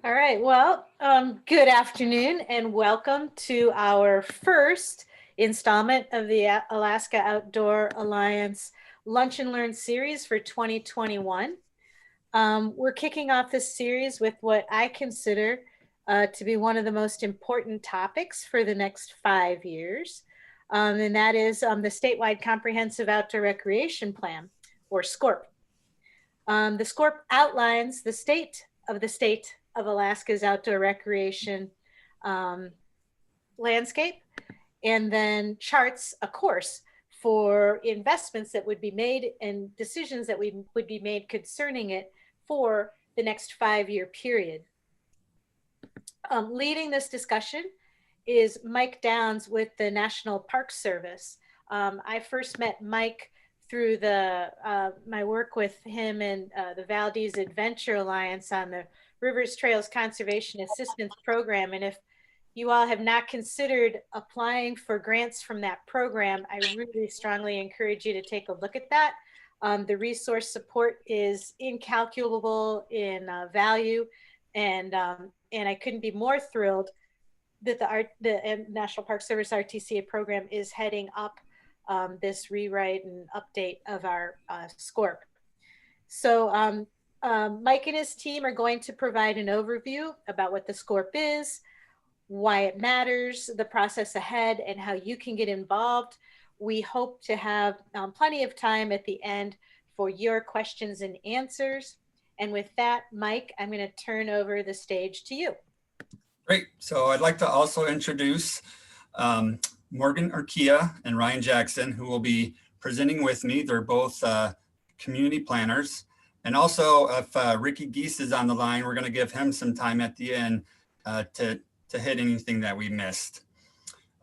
All right, well, good afternoon and welcome to our first installment of the Alaska Outdoor Alliance Lunch and Learn series for 2021. We're kicking off this series with what I consider to be one of the most important topics for the next 5 years, and that is the Statewide Comprehensive Outdoor Recreation Plan, or SCORP. The SCORP outlines the state of Alaska's outdoor recreation landscape, and then charts a course for investments that would be made and decisions that would be made concerning it for the next 5-year period. Leading this discussion is Mike Downs with the National Parks Service. I first met Mike through my work with him and the Valdez Adventure Alliance on the Rivers Trails Conservation Assistance Program. And if you all have not considered applying for grants from that program, I really strongly encourage you to take a look at that. The resource support is incalculable in value, and I couldn't be more thrilled that the National Park Service RTCA program is heading up this rewrite and update of our SCORP. So Mike and his team are going to provide an overview about what the SCORP is, why it matters, the process ahead, and how you can get involved. We hope to have plenty of time at the end for your questions and answers. And with that, Mike, I'm going to turn over the stage to you. Great. So I'd like to also introduce Morgan Urquia and Ryan Jackson, who will be presenting with me. They're both community planners. And also, if Ricky Gease is on the line, we're going to give him some time at the end to hit anything that we missed.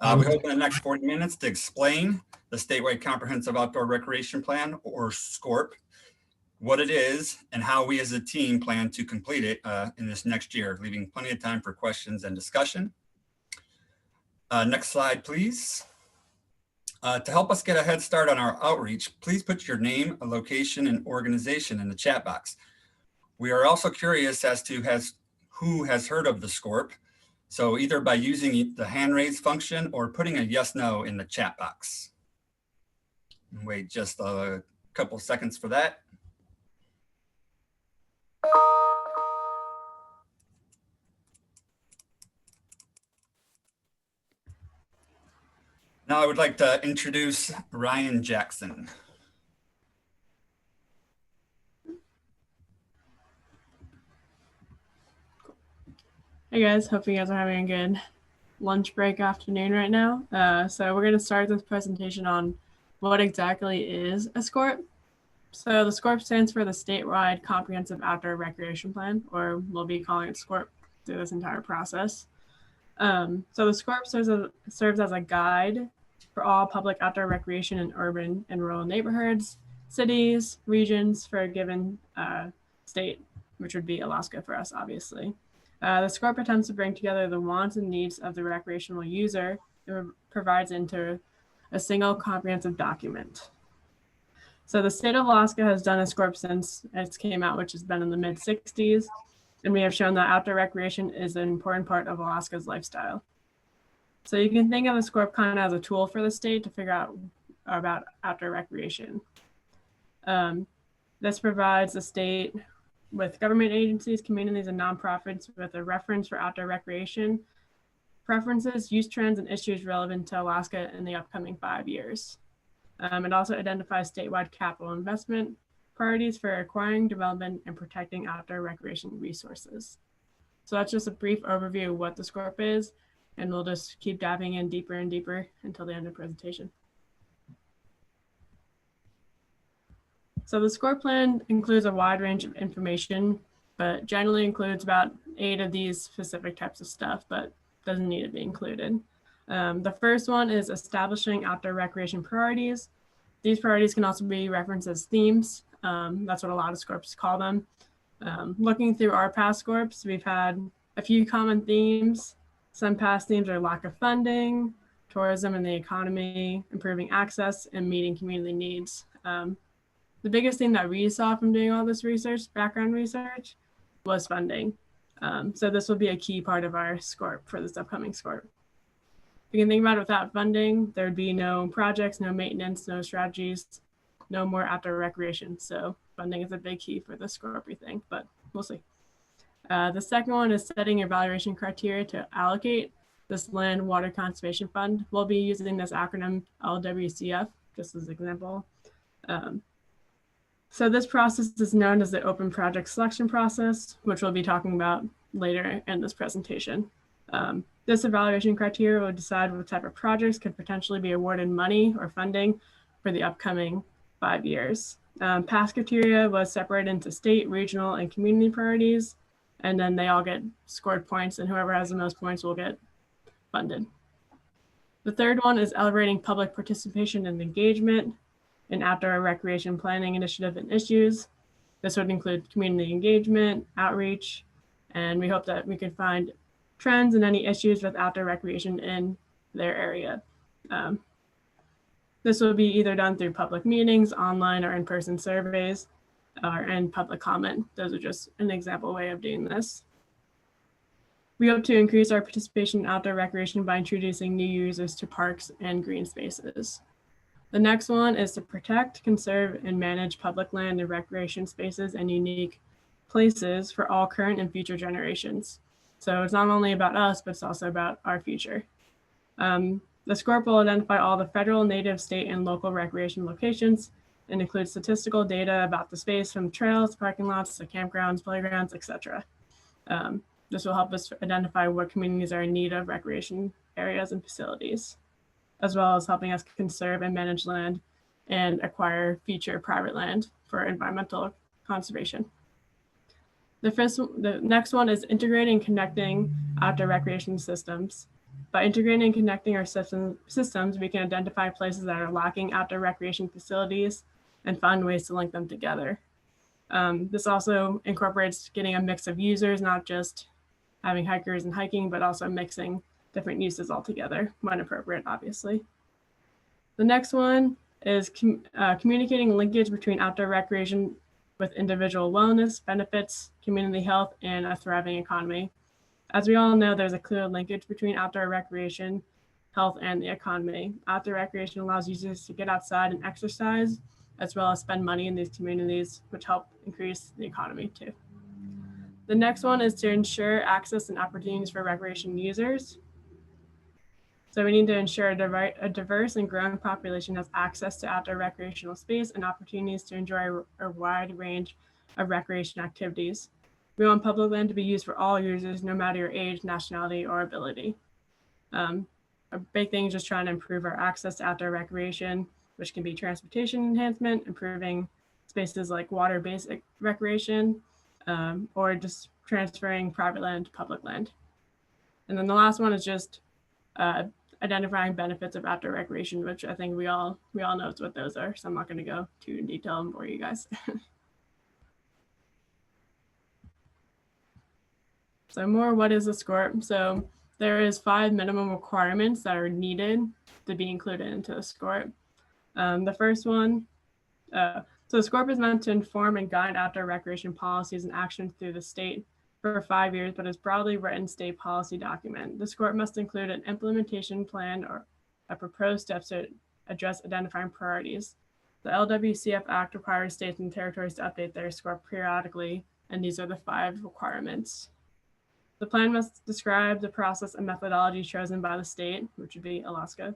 We hope in the next 40 minutes to explain the Statewide Comprehensive Outdoor Recreation Plan, or SCORP, what it is, and how we as a team plan to complete it in this next year, leaving plenty of time for questions and discussion. Next slide, please. To help us get a head start on our outreach, please put your name, a location, and organization in the chat box. We are also curious as to who has heard of the SCORP, so either by using the hand raise function or putting a yes, no in the chat box. Wait just a couple seconds for that. Now I would like to introduce Ryan Jackson. Hey guys, hope you guys are having a good lunch break afternoon right now. So we're going to start this presentation on what exactly is a SCORP. So the SCORP stands for the Statewide Comprehensive Outdoor Recreation Plan, or we'll be calling it SCORP through this entire process. So the SCORP serves as a guide for all public outdoor recreation in urban and rural neighborhoods, cities, regions for a given state, which would be Alaska for us, obviously. The SCORP attempts to bring together the wants and needs of the recreational user and provides into a single comprehensive document. So the state of Alaska has done a SCORP since it came out, which has been in the mid-60s. And we have shown that outdoor recreation is an important part of Alaska's lifestyle. So you can think of the SCORP kind of as a tool for the state to figure out about outdoor recreation. This provides the state with government agencies, communities, and nonprofits with a reference for outdoor recreation, preferences, use trends, and issues relevant to Alaska in the upcoming 5 years. It also identifies statewide capital investment priorities for acquiring, development, and protecting outdoor recreation resources. So that's just a brief overview of what the SCORP is, and we'll just keep diving in deeper and deeper until the end of the presentation. So the SCORP plan includes a wide range of information, but generally includes about 8 of these specific types of stuff, but doesn't need to be included. The first one is establishing outdoor recreation priorities. These priorities can also be referenced as themes. That's what a lot of SCORPs call them. Looking through our past SCORPs, we've had a few common themes. Some past themes are lack of funding, tourism and the economy, improving access, and meeting community needs. The biggest thing that we saw from doing all this research, background research, was funding. So this will be a key part of our SCORP for this upcoming SCORP. If you can think about it, without funding, there would be no projects, no maintenance, no strategies, no more outdoor recreation. So funding is a big key for the SCORP, we think, but we'll see. The second one is setting your evaluation criteria to allocate this Land Water Conservation Fund. We'll be using this acronym LWCF, just as an example. So this process is known as the open project selection process, which we'll be talking about later in this presentation. This evaluation criteria will decide what type of projects could potentially be awarded money or funding for the upcoming 5 years. Past criteria was separated into state, regional, and community priorities, and then they all get scored points, and whoever has the most points will get funded. The third one is elevating public participation and engagement in outdoor recreation planning initiative and issues. This would include community engagement, outreach, and we hope that we can find trends and any issues with outdoor recreation in their area. This will be either done through public meetings, online or in-person surveys, and public comment. Those are just an example way of doing this. We hope to increase our participation in outdoor recreation by introducing new users to parks and green spaces. The next one is to protect, conserve, and manage public land and recreation spaces and unique places for all current and future generations. So it's not only about us, but it's also about our future. The SCORP will identify all the federal, native, state, and local recreation locations and include statistical data about the space from trails, parking lots, to campgrounds, playgrounds, etc. This will help us identify what communities are in need of recreation areas and facilities, as well as helping us conserve and manage land and acquire future private land for environmental conservation. The next one is integrating and connecting outdoor recreation systems. By integrating and connecting our systems, we can identify places that are lacking outdoor recreation facilities and find ways to link them together. This also incorporates getting a mix of users, not just having hikers and hiking, but also mixing different uses altogether when appropriate, obviously. The next one is communicating linkage between outdoor recreation with individual wellness, benefits, community health, and a thriving economy. As we all know, there's a clear linkage between outdoor recreation, health, and the economy. Outdoor recreation allows users to get outside and exercise, as well as spend money in these communities, which help increase the economy too. The next one is to ensure access and opportunities for recreation users. So we need to ensure a diverse and growing population has access to outdoor recreational space and opportunities to enjoy a wide range of recreation activities. We want public land to be used for all users, no matter your age, nationality, or ability. A big thing is just trying to improve our access to outdoor recreation, which can be transportation enhancement, improving spaces like water-based recreation, or just transferring private land to public land. And then the last one is just identifying benefits of outdoor recreation, which I think we all know what those are. So I'm not going to go too in detail and bore you guys. So more, what is a SCORP? So there is 5 minimum requirements that are needed to be included into the SCORP. The first one, so the SCORP is meant to inform and guide outdoor recreation policies and actions through the state for 5 years, but is broadly written state policy document. The SCORP must include an implementation plan or a proposed steps to address identifying priorities. The LWCF Act requires states and territories to update their SCORP periodically, and these are the 5 requirements. The plan must describe the process and methodology chosen by the state, which would be Alaska.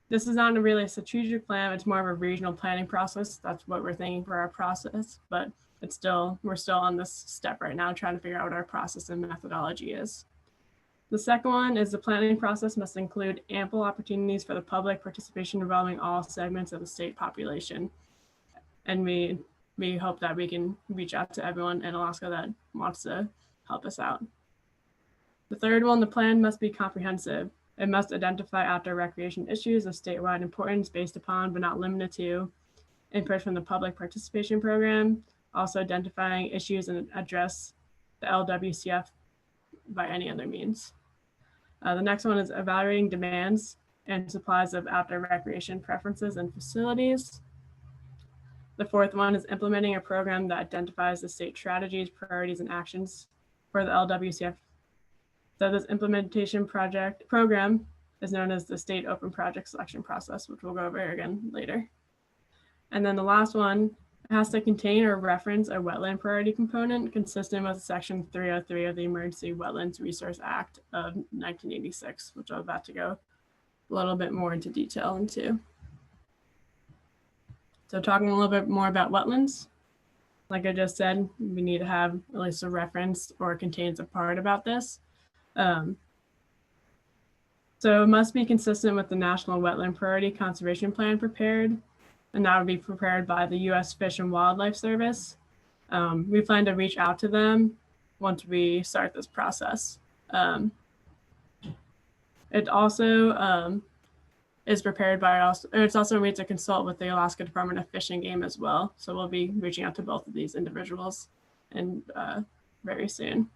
This is not really a strategic plan, it's more of a regional planning process. That's what we're thinking for our process, but we're still on this step right now, trying to figure out what our process and methodology is. The second one is the planning process must include ample opportunities for the public participation involving all segments of the state population. And we hope that we can reach out to everyone in Alaska that wants to help us out. The third one, the plan must be comprehensive. It must identify outdoor recreation issues of statewide importance based upon, but not limited to, input from the public participation program, also identifying issues and address the LWCF by any other means. The next one is evaluating demands and supplies of outdoor recreation preferences and facilities. The fourth one is implementing a program that identifies the state strategies, priorities, and actions for the LWCF. So this implementation program is known as the State Open Project Selection Process, which we'll go over again later. And then the last one has to contain or reference a wetland priority component consistent with Section 303 of the Emergency Wetlands Resource Act of 1986, which I'm about to go a little bit more into detail into. So talking a little bit more about wetlands, like I just said, we need to have at least a reference or contains a part about this. So it must be consistent with the National Wetland Priority Conservation Plan prepared, and that would be prepared by the U.S. Fish and Wildlife Service. We plan to reach out to them once we start this process. It also is prepared by it's also made to consult with the Alaska Department of Fish and Game as well. So we'll be reaching out to both of these individuals and very soon.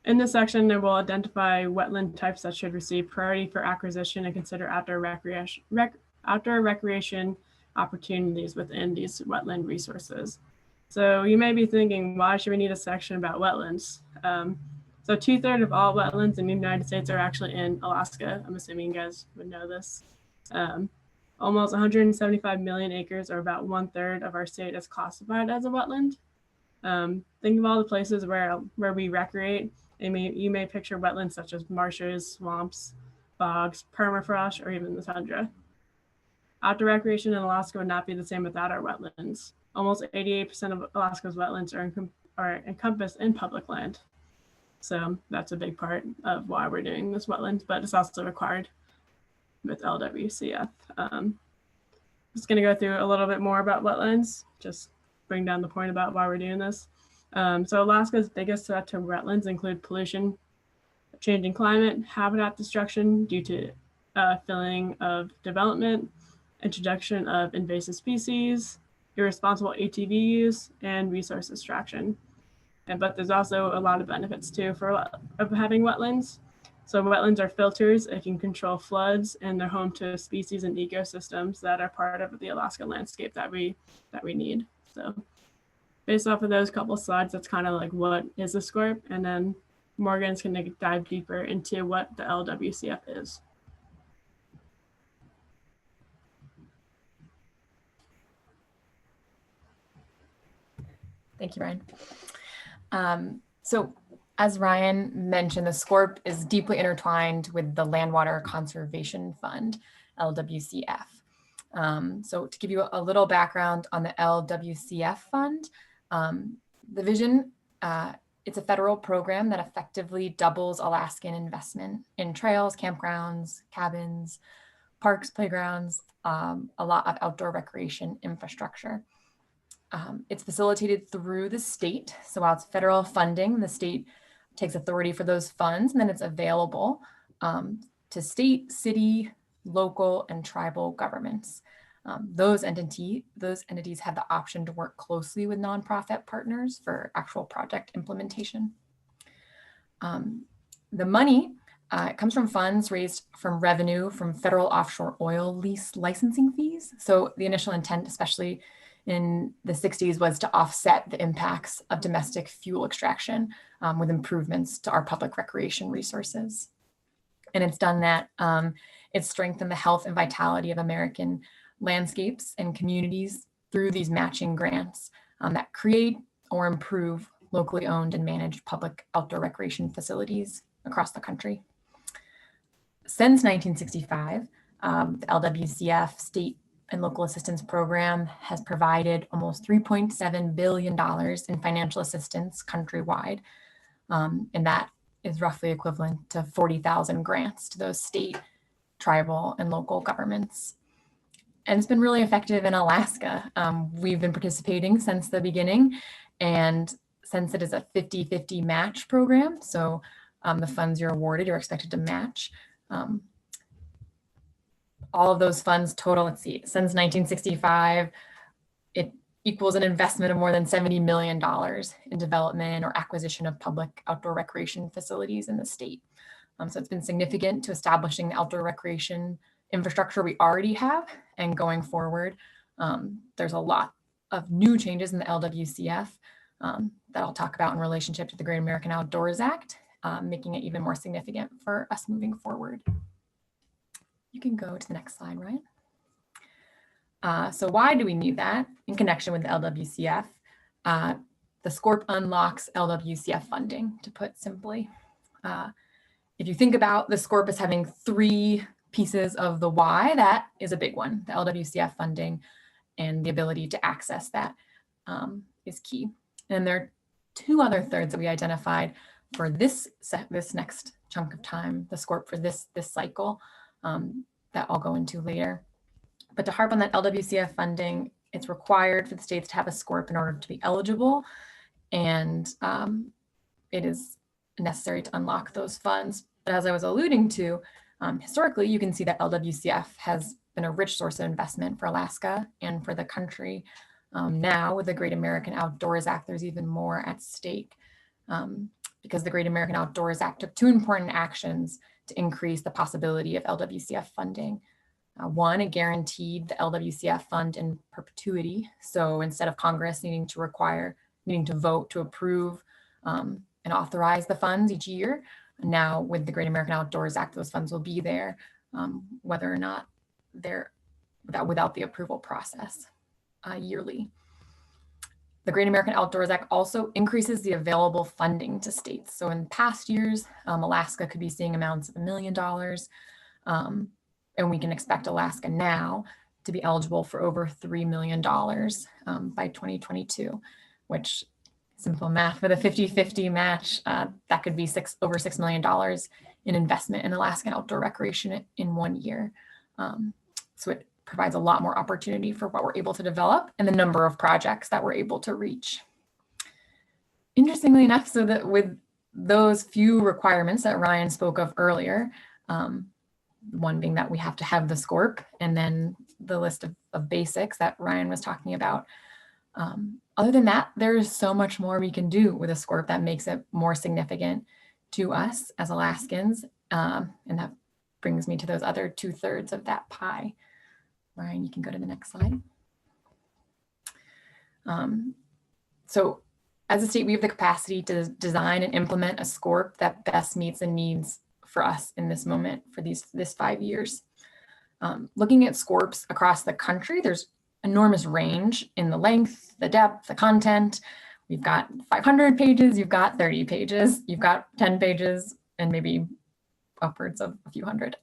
In this section, it will identify wetland types that should receive priority for acquisition and consider outdoor recreation opportunities within these wetland resources. So you may be thinking, why should we need a section about wetlands? So 2/3 of all wetlands in the United States are actually in Alaska. I'm assuming you guys would know this. Almost 175 million acres, or about 1/3 of our state, is classified as a wetland. Think of all the places where we recreate. You may picture wetlands such as marshes, swamps, bogs, permafrost, or even the tundra. Outdoor recreation in Alaska would not be the same without our wetlands. Almost 88% of Alaska's wetlands are encompassed in public land. So that's a big part of why we're doing this wetlands, but it's also required with LWCF. Just going to go through a little bit more about wetlands, just bring down the point about why we're doing this. So Alaska's biggest threat to wetlands include pollution, changing climate, habitat destruction due to filling of development, introduction of invasive species, irresponsible ATV use, and resource extraction. But there's also a lot of benefits too of having wetlands. So wetlands are filters. It can control floods, and they're home to species and ecosystems that are part of the Alaska landscape that we need. So based off of those couple slides, that's kind of like what is a SCORP, and then Morgan's going to dive deeper into what the LWCF is. Thank you, Ryan. So as Ryan mentioned, the SCORP is deeply intertwined with the Land Water Conservation Fund, LWCF. So to give you a little background on the LWCF fund, the vision, it's a federal program that effectively doubles Alaskan investment in trails, campgrounds, cabins, parks, playgrounds, a lot of outdoor recreation infrastructure. It's facilitated through the state. So while it's federal funding, the state takes authority for those funds, and then it's available to state, city, local, and tribal governments. Those entities have the option to work closely with nonprofit partners for actual project implementation. The money comes from funds raised from revenue from federal offshore oil lease licensing fees. So the initial intent, especially in the 60s, was to offset the impacts of domestic fuel extraction with improvements to our public recreation resources. And it's done that. It's strengthened the health and vitality of American landscapes and communities through these matching grants that create or improve locally owned and managed public outdoor recreation facilities across the country. Since 1965, the LWCF state and local assistance program has provided almost $3.7 billion in financial assistance countrywide. And that is roughly equivalent to 40,000 grants to those state, tribal, and local governments. And it's been really effective in Alaska. We've been participating since the beginning, and since it is a 50-50 match program, so the funds you're awarded, you're expected to match. All of those funds total, let's see, since 1965, it equals an investment of more than $70 million in development or acquisition of public outdoor recreation facilities in the state. So it's been significant to establishing the outdoor recreation infrastructure we already have, and going forward, there's a lot of new changes in the LWCF that I'll talk about in relationship to the Great American Outdoors Act, making it even more significant for us moving forward. You can go to the next slide, Ryan. So why do we need that in connection with the LWCF? The SCORP unlocks LWCF funding, to put simply. If you think about the SCORP as having 3 pieces of the why, that is a big one. The LWCF funding and the ability to access that is key. And there are 2 other thirds that we identified for this next chunk of time, the SCORP for this cycle, that I'll go into later. But to harp on that LWCF funding, it's required for the states to have a SCORP in order to be eligible. And it is necessary to unlock those funds. But as I was alluding to, historically, you can see that LWCF has been a rich source of investment for Alaska and for the country. Now, with the Great American Outdoors Act, there's even more at stake because the Great American Outdoors Act took 2 important actions to increase the possibility of LWCF funding. One, it guaranteed the LWCF fund in perpetuity. So instead of Congress needing to vote to approve and authorize the funds each year, now with the Great American Outdoors Act, those funds will be there, whether or not they're without the approval process yearly. The Great American Outdoors Act also increases the available funding to states. So in past years, Alaska could be seeing amounts of $1 million. And we can expect Alaska now to be eligible for over $3 million by 2022, which, simple math for the 50-50 match, that could be over $6 million in investment in Alaskan outdoor recreation in 1 year. So it provides a lot more opportunity for what we're able to develop and the number of projects that we're able to reach. Interestingly enough, so that with those few requirements that Ryan spoke of earlier, one being that we have to have the SCORP, and then the list of basics that Ryan was talking about. Other than that, there's so much more we can do with a SCORP that makes it more significant to us as Alaskans. And that brings me to those other 2/3 of that pie. Ryan, you can go to the next slide. So as a state, we have the capacity to design and implement a SCORP that best meets the needs for us in this moment for this 5 years. Looking at SCORPs across the country, there's enormous range in the length, the depth, the content. We've got 500 pages, you've got 30 pages, you've got 10 pages, and maybe upwards of a few hundred.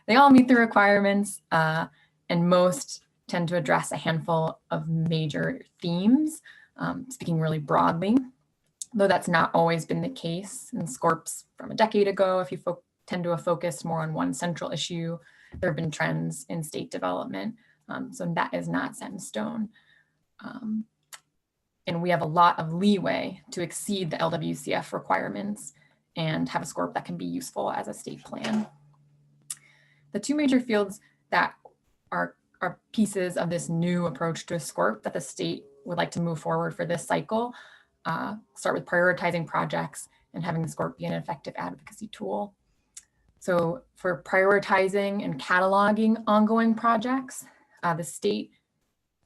They all meet the requirements, and most tend to address a handful of major themes, speaking really broadly, though that's not always been the case. In SCORPs from a decade ago, if you tend to have focused more on one central issue, there have been trends in state development. So that is not set in stone. And we have a lot of leeway to exceed the LWCF requirements and have a SCORP that can be useful as a state plan. The 2 major fields that are pieces of this new approach to a SCORP that the state would like to move forward for this cycle start with prioritizing projects and having the SCORP be an effective advocacy tool. So for prioritizing and cataloging ongoing projects, the state,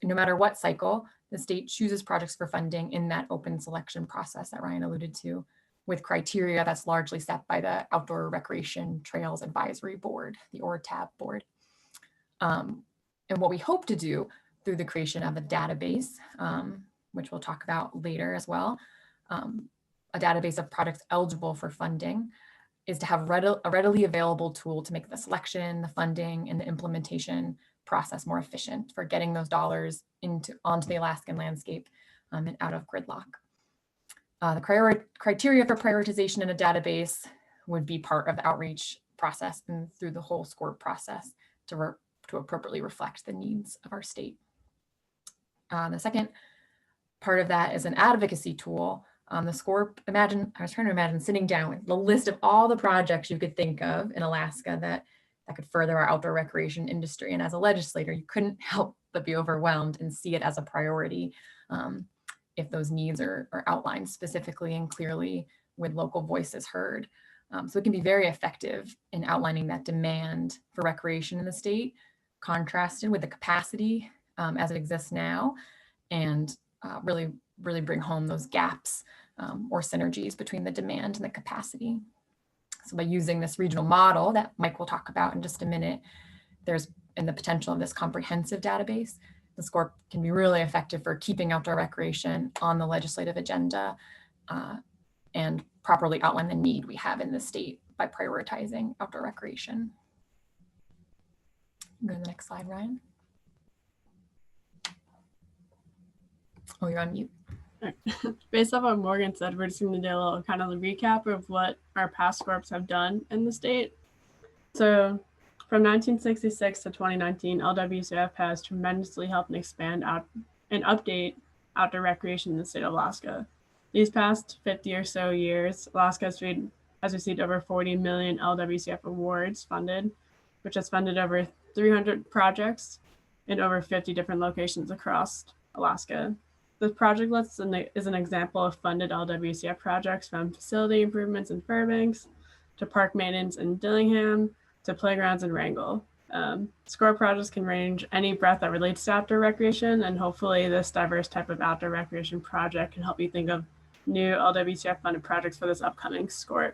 no matter what cycle, the state chooses projects for funding in that open selection process that Ryan alluded to, with criteria that's largely set by the Outdoor Recreation Trails Advisory Board, the ORTAB board. And what we hope to do through the creation of a database, which we'll talk about later as well, a database of projects eligible for funding, is to have a readily available tool to make the selection, the funding, and the implementation process more efficient for getting those dollars onto the Alaskan landscape and out of gridlock. The criteria for prioritization in a database would be part of the outreach process and through the whole SCORP process to appropriately reflect the needs of our state. The second part of that is an advocacy tool. The SCORP, I was trying to imagine sitting down with the list of all the projects you could think of in Alaska that could further our outdoor recreation industry. And as a legislator, you couldn't help but be overwhelmed and see it as a priority if those needs are outlined specifically and clearly with local voices heard. So it can be very effective in outlining that demand for recreation in the state, contrasted with the capacity as it exists now, and really really bring home those gaps or synergies between the demand and the capacity. So by using this regional model that Mike will talk about in just a minute, there's in the potential of this comprehensive database, the SCORP can be really effective for keeping outdoor recreation on the legislative agenda and properly outline the need we have in the state by prioritizing outdoor recreation. Go to the next slide, Ryan. Oh, you're on mute. Based off what Morgan said, we're just going to do a little kind of recap of what our past SCORPs have done in the state. So from 1966 to 2019, LWCF has tremendously helped and expand out and update outdoor recreation in the state of Alaska. These past 50 or so years, Alaska has received over 40 million LWCF awards funded, which has funded over 300 projects in over 50 different locations across Alaska. The project list is an example of funded LWCF projects, from facility improvements in Fairbanks to park maintenance in Dillingham to playgrounds in Wrangell. SCORP projects can range any breadth that relates to outdoor recreation, and hopefully this diverse type of outdoor recreation project can help you think of new LWCF funded projects for this upcoming SCORP.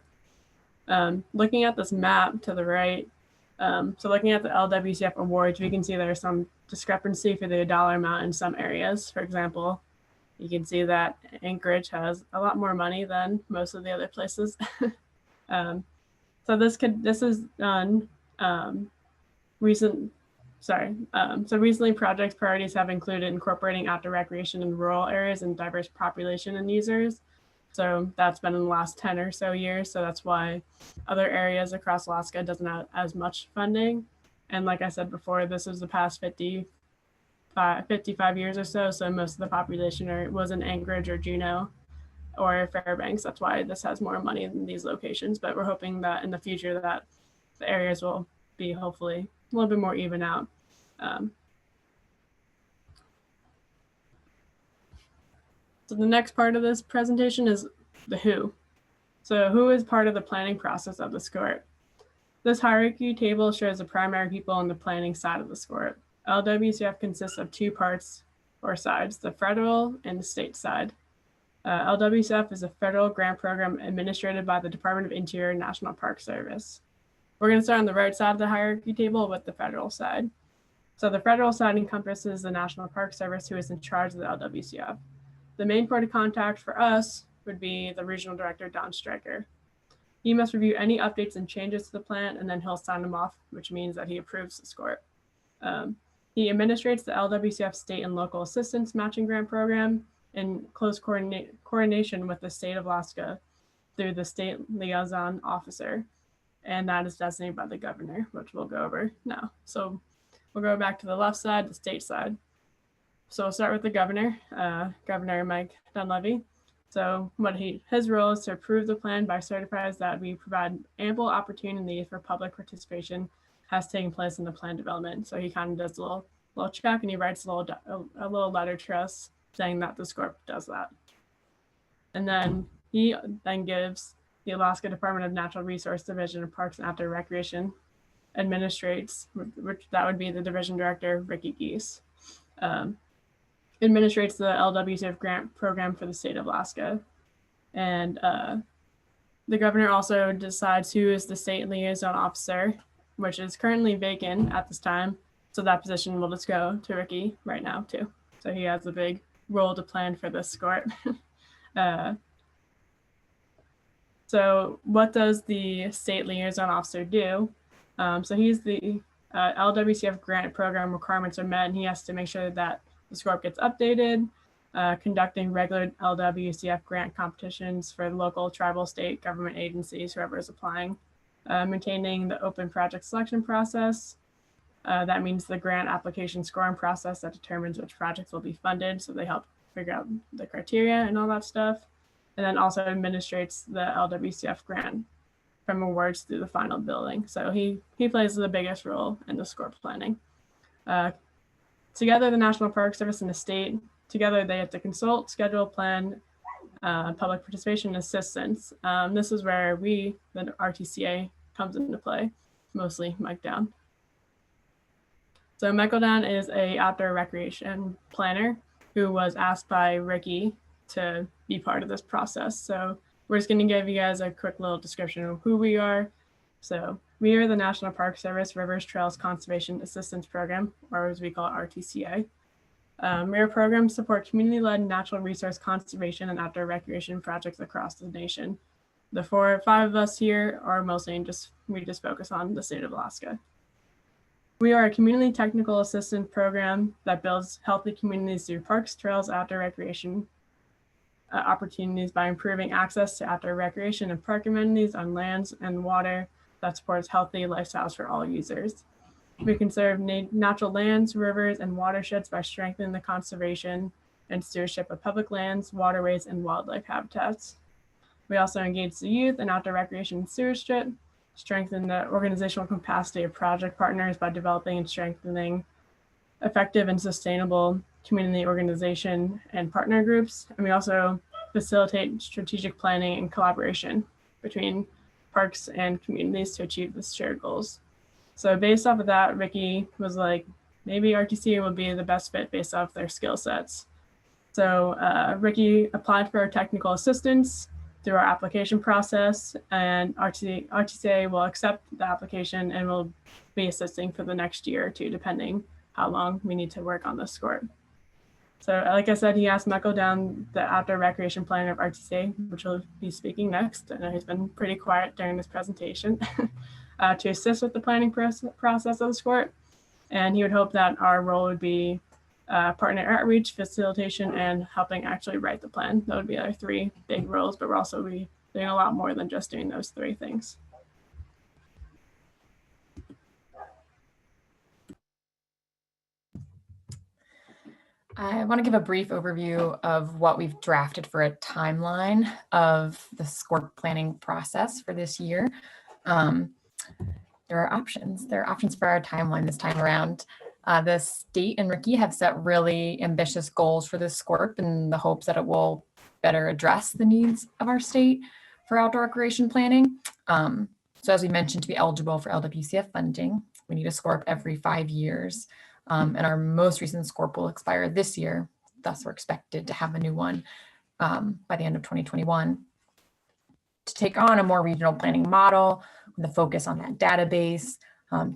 Looking at this map to the right, so looking at the LWCF awards, we can see there's some discrepancy for the dollar amount in some areas. For example, you can see that Anchorage has a lot more money than most of the other places. So this is done so recently project priorities have included incorporating outdoor recreation in rural areas and diverse population and users. So that's been in the last 10 or so years. So that's why other areas across Alaska doesn't have as much funding. And like I said before, this is the past 55 years or so. So most of the population was in Anchorage or Juneau or Fairbanks. That's why this has more money in these locations. But we're hoping that in the future that the areas will be hopefully a little bit more even out. So the next part of this presentation is the who. So who is part of the planning process of the SCORP? This hierarchy table shows the primary people on the planning side of the SCORP. LWCF consists of two parts or sides, the federal and the state side. LWCF is a federal grant program administered by the Department of Interior and National Park Service. We're going to start on the right side of the hierarchy table with the federal side. So the federal side encompasses the National Park Service, who is in charge of the LWCF. The main point of contact for us would be the Regional Director, Don Stryker. He must review any updates and changes to the plan, and then he'll sign them off, which means that he approves the SCORP. He administrates the LWCF state and local assistance matching grant program in close coordination with the state of Alaska through the state liaison officer, and that is designated by the governor, which we'll go over now. So we'll go back to the left side, the state side. So we'll start with the governor, Governor Mike Dunleavy. So his role is to approve the plan by certifies that we provide ample opportunity for public participation has taken place in the plan development. So he kind of does a little check, and he writes a little letter to us saying that the SCORP does that. And then he then gives the Alaska Department of Natural Resource Division of Parks and Outdoor Recreation administrates, which that would be the Division Director, Ricky Gease, administrates the LWCF grant program for the state of Alaska. And the governor also decides who is the state liaison officer, which is currently vacant at this time. So that position will just go to Ricky right now too. So he has a big role to plan for this SCORP. So what does the state liaison officer do? So he's the LWCF grant program requirements are met, and he has to make sure that the SCORP gets updated, conducting regular LWCF grant competitions for local, tribal, state government agencies, whoever is applying, maintaining the open project selection process. That means the grant application scoring process that determines which projects will be funded. So they help figure out the criteria and all that stuff. And then also administrates the LWCF grant from awards through the final billing. So he plays the biggest role in the SCORP planning. Together, the National Park Service and the state, together they have to consult, schedule, plan, public participation, and assistance. This is where we, the RTCA, comes into play, mostly Mike Down. So Michael Down is a outdoor recreation planner who was asked by Ricky to be part of this process. So we're just going to give you guys a quick little description of who we are. So we are the National Park Service Rivers Trails Conservation Assistance Program, or as we call it, RTCA. Our programs support community-led natural resource conservation and outdoor recreation projects across the nation. The 4 or 5 of us here are mostly we just focus on the state of Alaska. We are a community technical assistance program that builds healthy communities through parks, trails, outdoor recreation opportunities by improving access to outdoor recreation and park amenities on lands and water that supports healthy lifestyles for all users. We conserve natural lands, rivers, and watersheds by strengthening the conservation and stewardship of public lands, waterways, and wildlife habitats. We also engage the youth in outdoor recreation and stewardship, strengthen the organizational capacity of project partners by developing and strengthening effective and sustainable community organization and partner groups. And we also facilitate strategic planning and collaboration between parks and communities to achieve the shared goals. So based off of that, Ricky was like, maybe RTCA would be the best fit based off their skill sets. So Ricky applied for technical assistance through our application process, and RTCA will accept the application and will be assisting for the next year or two, depending how long we need to work on this SCORP. So like I said, he asked Michael Down, the outdoor recreation planner of RTCA, which will be speaking next. I know he's been pretty quiet during this presentation, to assist with the planning process of the SCORP. And he would hope that our role would be partner outreach, facilitation, and helping actually write the plan. That would be our 3 big roles, but we're also doing a lot more than just doing those 3 things. I want to give a brief overview of what we've drafted for a timeline of the SCORP planning process for this year. There are options. There are options for our timeline this time around. The state and Ricky have set really ambitious goals for this SCORP in the hopes that it will better address the needs of our state for outdoor recreation planning. So as we mentioned, to be eligible for LWCF funding, we need a SCORP every 5 years. And our most recent SCORP will expire this year. Thus, we're expected to have a new one by the end of 2021. To take on a more regional planning model with a focus on that database,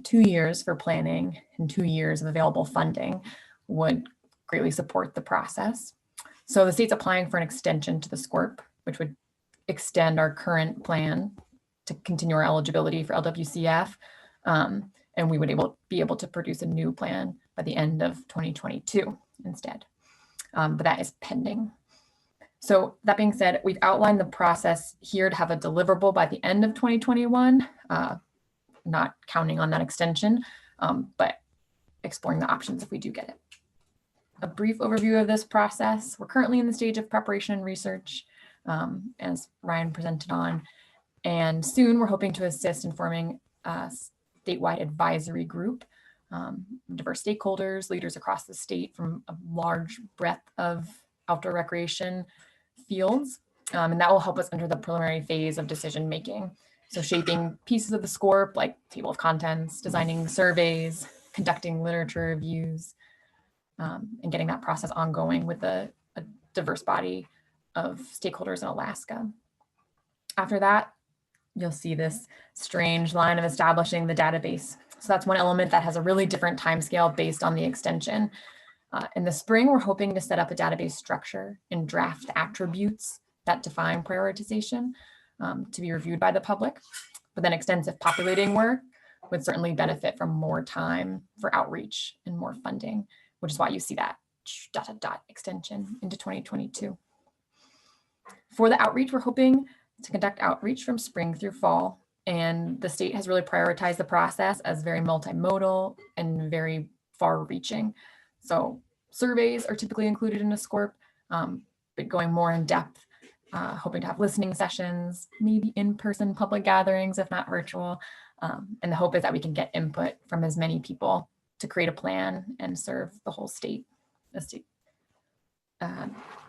2 years for planning and 2 years of available funding would greatly support the process. So the state's applying for an extension to the SCORP, which would extend our current plan to continue our eligibility for LWCF. And we would be able to produce a new plan by the end of 2022 instead. But that is pending. So that being said, we've outlined the process here to have a deliverable by the end of 2021, not counting on that extension, but exploring the options if we do get it. A brief overview of this process. We're currently in the stage of preparation and research, as Ryan presented on, and soon we're hoping to assist in forming a statewide advisory group, diverse stakeholders, leaders across the state from a large breadth of outdoor recreation fields, and that will help us enter the preliminary phase of decision making. So shaping pieces of the SCORP like table of contents, designing surveys, conducting literature reviews, and getting that process ongoing with a diverse body of stakeholders in Alaska. After that, you'll see this strange line of establishing the database. So that's one element that has a really different timescale based on the extension. In the spring, we're hoping to set up a database structure and draft attributes that define prioritization to be reviewed by the public. But then extensive populating work would certainly benefit from more time for outreach and more funding, which is why you see that ... extension into 2022. For the outreach, we're hoping to conduct outreach from spring through fall, and the state has really prioritized the process as very multimodal and very far-reaching. So surveys are typically included in a SCORP, but going more in depth, hoping to have listening sessions, maybe in-person public gatherings, if not virtual. And the hope is that we can get input from as many people to create a plan and serve the whole state.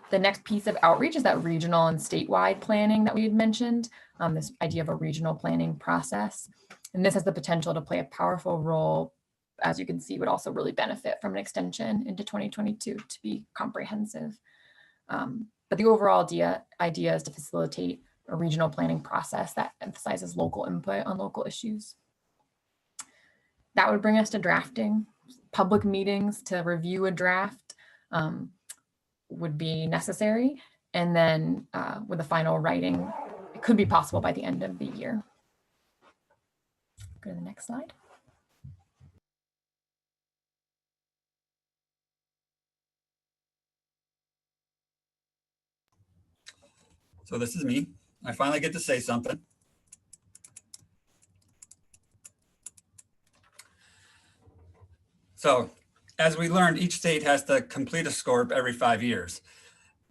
The next piece of outreach is that regional and statewide planning that we had mentioned, this idea of a regional planning process. And this has the potential to play a powerful role, as you can see, would also really benefit from an extension into 2022 to be comprehensive. But the overall idea is to facilitate a regional planning process that emphasizes local input on local issues. That would bring us to drafting. Public meetings to review a draft would be necessary. And then with the final writing, it could be possible by the end of the year. Go to the next slide. So this is me. I finally get to say something. So as we learned, each state has to complete a SCORP every 5 years.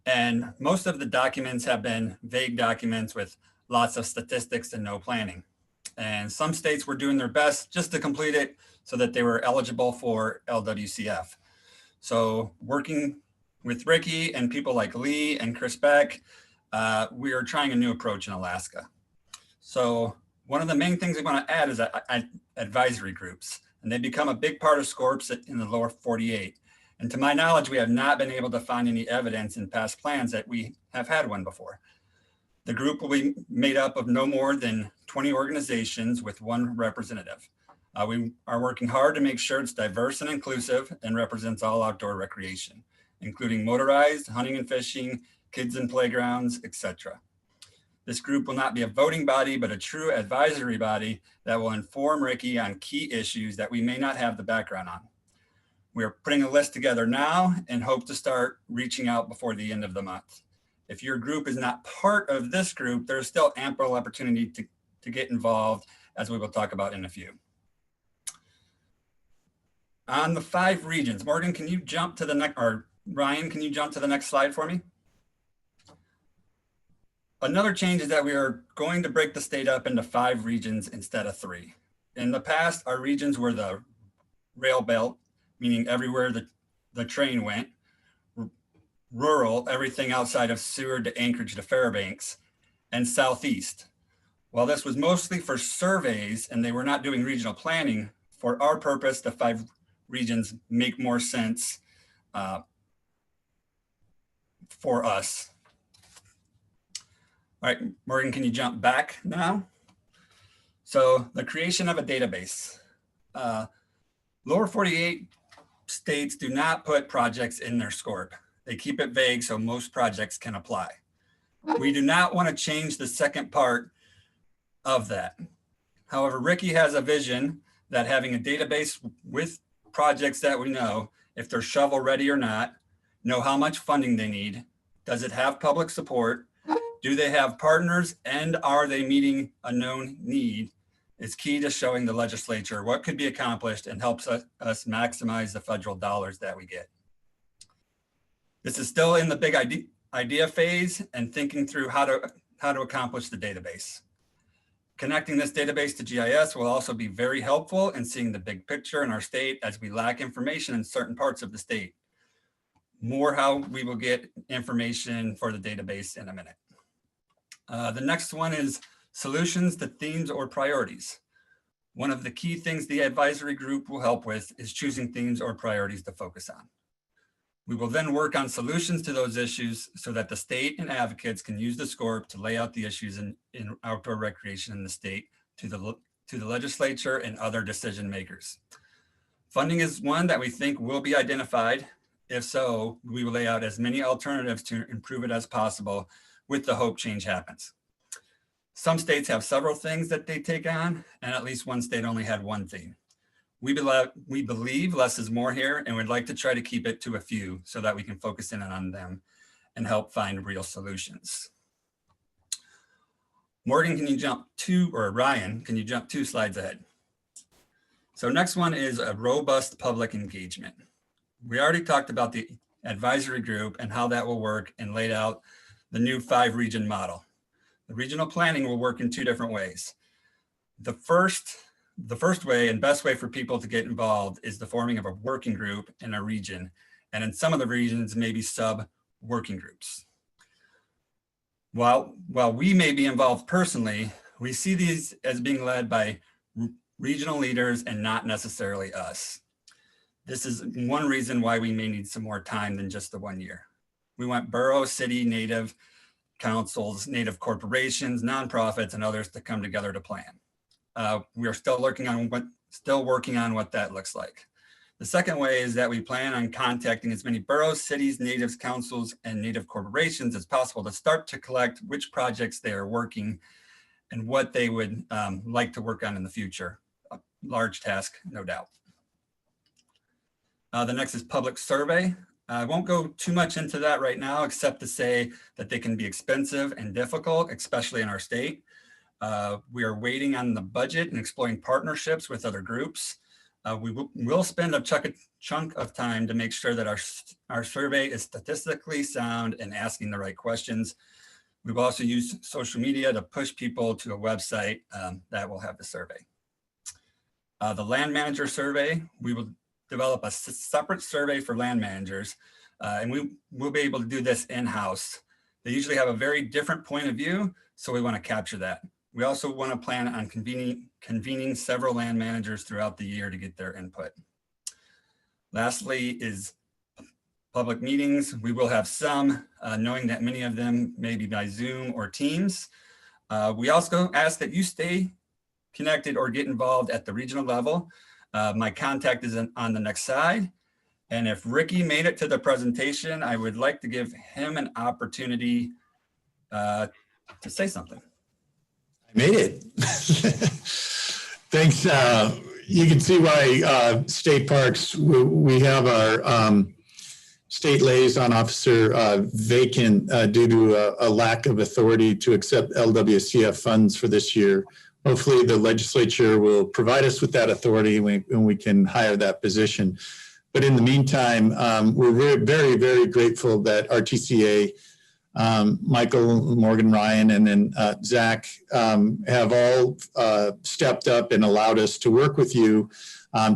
And most of the documents have been vague documents with lots of statistics and no planning. And some states were doing their best just to complete it so that they were eligible for LWCF. So working with Ricky and people like Lee and Chris Beck, we are trying a new approach in Alaska. So one of the main things we want to add is advisory groups, and they become a big part of SCORPs in the lower 48. And to my knowledge, we have not been able to find any evidence in past plans that we have had one before. The group will be made up of no more than 20 organizations with one representative. We are working hard to make sure it's diverse and inclusive and represents all outdoor recreation, including motorized, hunting and fishing, kids and playgrounds, etc. This group will not be a voting body, but a true advisory body that will inform Ricky on key issues that we may not have the background on. We are putting a list together now and hope to start reaching out before the end of the month. If your group is not part of this group, there's still ample opportunity to get involved, as we will talk about in a few. On the 5 regions, Morgan, can you jump to the next, or Ryan, can you jump to the next slide for me? Another change is that we are going to break the state up into 5 regions instead of 3. In the past, our regions were the rail belt, meaning everywhere the train went, rural, everything outside of Seward to Anchorage to Fairbanks, and southeast. While this was mostly for surveys and they were not doing regional planning, for our purpose, the 5 regions make more sense for us. All right, Morgan, can you jump back now? So the creation of a database. Lower 48 states do not put projects in their SCORP. They keep it vague so most projects can apply. We do not want to change the second part of that. However, Ricky has a vision that having a database with projects that we know, if they're shovel ready or not, know how much funding they need, does it have public support, do they have partners, and are they meeting a known need, is key to showing the legislature what could be accomplished and helps us maximize the federal dollars that we get. This is still in the big idea phase and thinking through how to accomplish the database. Connecting this database to GIS will also be very helpful in seeing the big picture in our state as we lack information in certain parts of the state. More how we will get information for the database in a minute. The next one is solutions to themes or priorities. One of the key things the advisory group will help with is choosing themes or priorities to focus on. We will then work on solutions to those issues so that the state and advocates can use the SCORP to lay out the issues in outdoor recreation in the state to the legislature and other decision makers. Funding is one that we think will be identified. If so, we will lay out as many alternatives to improve it as possible with the hope change happens. Some states have several things that they take on, and at least one state only had one theme. We believe less is more here, and we'd like to try to keep it to a few so that we can focus in on them and help find real solutions. Morgan, can you jump or Ryan, can you jump 2 slides ahead? So next one is a robust public engagement. We already talked about the advisory group and how that will work and laid out the new 5 region model. The regional planning will work in 2 different ways. The first way and best way for people to get involved is the forming of a working group in a region. And in some of the regions, maybe sub-working groups. While we may be involved personally, we see these as being led by regional leaders and not necessarily us. This is one reason why we may need some more time than just the 1 year. We want borough, city, native councils, native corporations, nonprofits, and others to come together to plan. We are still working on what that looks like. The second way is that we plan on contacting as many boroughs, cities, natives, councils, and native corporations as possible to start to collect which projects they are working and what they would like to work on in the future. A large task, no doubt. The next is public survey. I won't go too much into that right now, except to say that they can be expensive and difficult, especially in our state. We are waiting on the budget and exploring partnerships with other groups. We will spend a chunk of time to make sure that our survey is statistically sound and asking the right questions. We've also used social media to push people to a website that will have the survey. The land manager survey, we will develop a separate survey for land managers, and we'll be able to do this in-house. They usually have a very different point of view, so we want to capture that. We also want to plan on convening several land managers throughout the year to get their input. Lastly is public meetings. We will have some, knowing that many of them may be by Zoom or Teams. We also ask that you stay connected or get involved at the regional level. My contact is on the next slide. And if Ricky made it to the presentation, I would like to give him an opportunity to say something. I made it. Thanks. You can see why state parks, we have our state liaison officer vacant due to a lack of authority to accept LWCF funds for this year. Hopefully the legislature will provide us with that authority and we can hire that position. But in the meantime, we're very, very grateful that RTCA, Michael, Morgan, Ryan, and then Zach have all stepped up and allowed us to work with you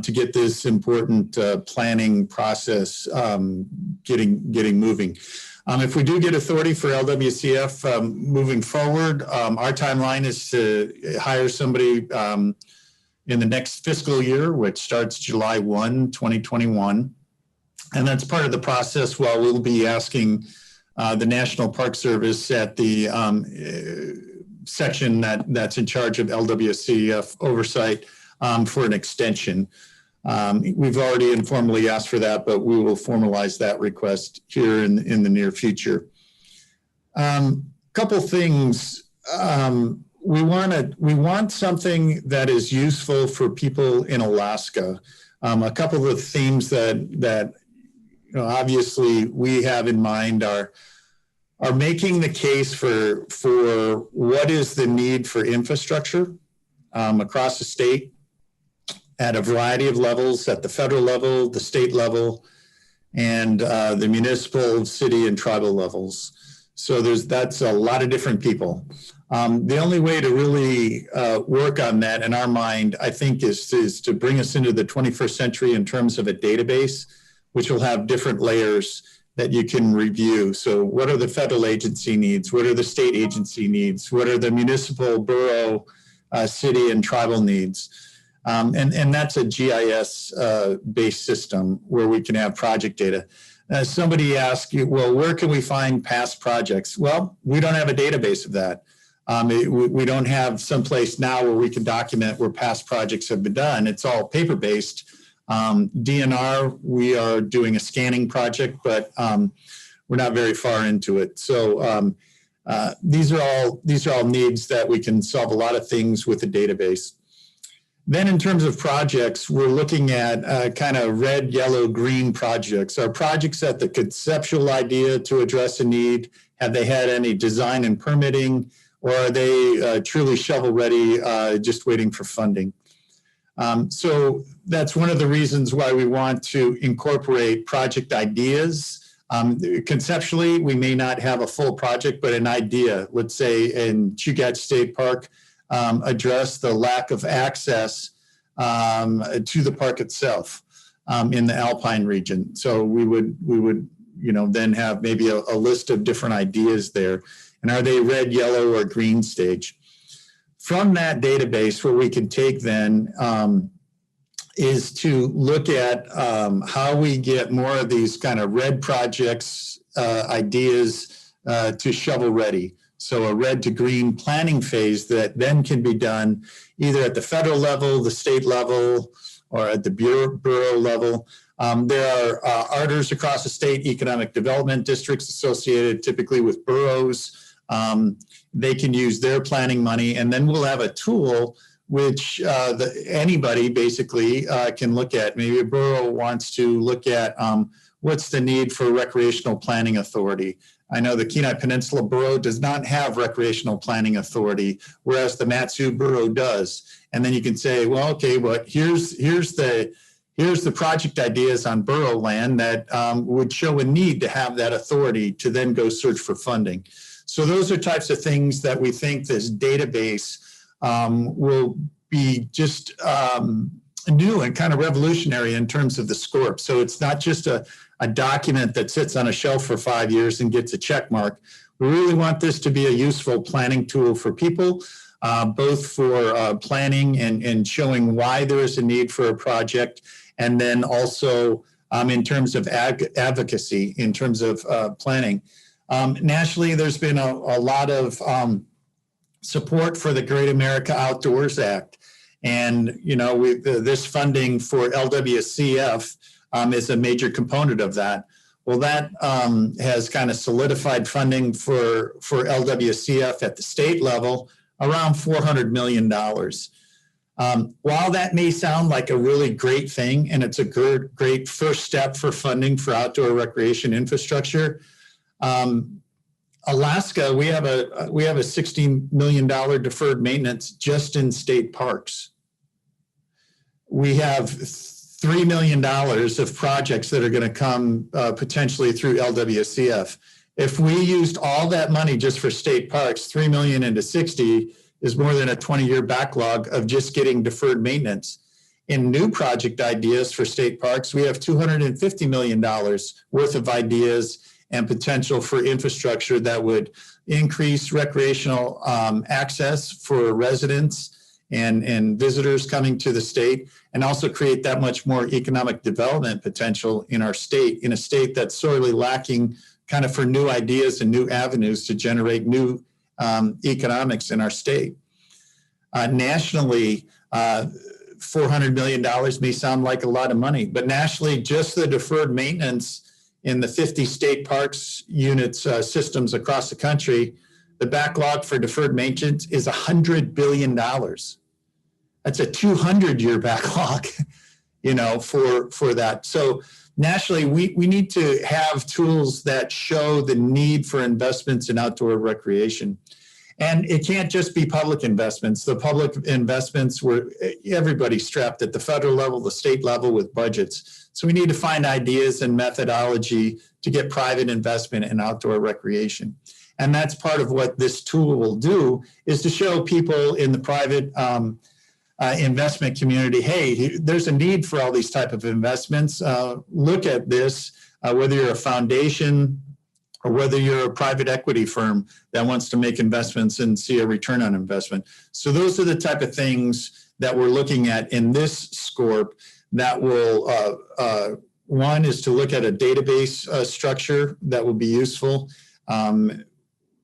to get this important planning process getting moving. If we do get authority for LWCF moving forward, our timeline is to hire somebody in the next fiscal year, which starts July 1, 2021. And that's part of the process while we'll be asking the National Park Service at the section that's in charge of LWCF oversight for an extension. We've already informally asked for that, but we will formalize that request here in the near future. Couple things. We want something that is useful for people in Alaska. A couple of the themes that obviously we have in mind are making the case for what is the need for infrastructure across the state at a variety of levels, at the federal level, the state level, and the municipal, city, and tribal levels. So that's a lot of different people. The only way to really work on that in our mind, I think, is to bring us into the 21st century in terms of a database, which will have different layers that you can review. So what are the federal agency needs? What are the state agency needs? What are the municipal, borough, city, and tribal needs? And that's a GIS-based system where we can have project data. Somebody asked you, well, where can we find past projects? Well, we don't have a database of that. We don't have someplace now where we can document where past projects have been done. It's all paper-based. DNR, we are doing a scanning project, but we're not very far into it. So these are all needs that we can solve a lot of things with a database. Then in terms of projects, we're looking at kind of red, yellow, green projects. Are projects at the conceptual idea to address a need? Have they had any design and permitting? Or are they truly shovel ready, just waiting for funding? So that's one of the reasons why we want to incorporate project ideas. Conceptually, we may not have a full project, but an idea. Let's say in Chugach State Park, address the lack of access to the park itself in the Alpine region. So we would then have maybe a list of different ideas there. And are they red, yellow, or green stage? From that database, what we can take then is to look at how we get more of these kind of red projects ideas to shovel ready. So a red to green planning phase that then can be done either at the federal level, the state level, or at the borough level. There are ARDers across the state, economic development districts associated typically with boroughs. They can use their planning money, and then we'll have a tool which anybody basically can look at. Maybe a borough wants to look at what's the need for recreational planning authority. I know the Kenai Peninsula Borough does not have recreational planning authority, whereas the Matsu Borough does. And then you can say, well, okay, but here's the project ideas on borough land that would show a need to have that authority to then go search for funding. So those are types of things that we think this database will be just new and kind of revolutionary in terms of the SCORP. So it's not just a document that sits on a shelf for 5 years and gets a check mark. We really want this to be a useful planning tool for people, both for planning and showing why there is a need for a project, and then also in terms of advocacy, in terms of planning. Nationally, there's been a lot of support for the Great America Outdoors Act. And, you know, this funding for LWCF is a major component of that. Well, that has kind of solidified funding for LWCF at the state level, around $400 million. While that may sound like a really great thing, and it's a great first step for funding for outdoor recreation infrastructure, Alaska, we have a $16 million deferred maintenance just in state parks. We have $3 million of projects that are going to come potentially through LWCF. If we used all that money just for state parks, 3 million into 60 is more than a 20-year backlog of just getting deferred maintenance. In new project ideas for state parks, we have $250 million worth of ideas and potential for infrastructure that would increase recreational access for residents and visitors coming to the state, and also create that much more economic development potential in our state, in a state that's sorely lacking kind of for new ideas and new avenues to generate new economics in our state. Nationally, $400 million may sound like a lot of money, but nationally, just the deferred maintenance in the 50 state parks units systems across the country, the backlog for deferred maintenance is $100 billion. That's a 200-year backlog, you know, for that. So nationally, we need to have tools that show the need for investments in outdoor recreation. And it can't just be public investments. The public investments were everybody's strapped at the federal level, the state level with budgets. So we need to find ideas and methodology to get private investment in outdoor recreation. And that's part of what this tool will do, is to show people in the private investment community, hey, there's a need for all these type of investments. Look at this, whether you're a foundation or whether you're a private equity firm that wants to make investments and see a return on investment. So those are the type of things that we're looking at in this SCORP that will, one is to look at a database structure that will be useful.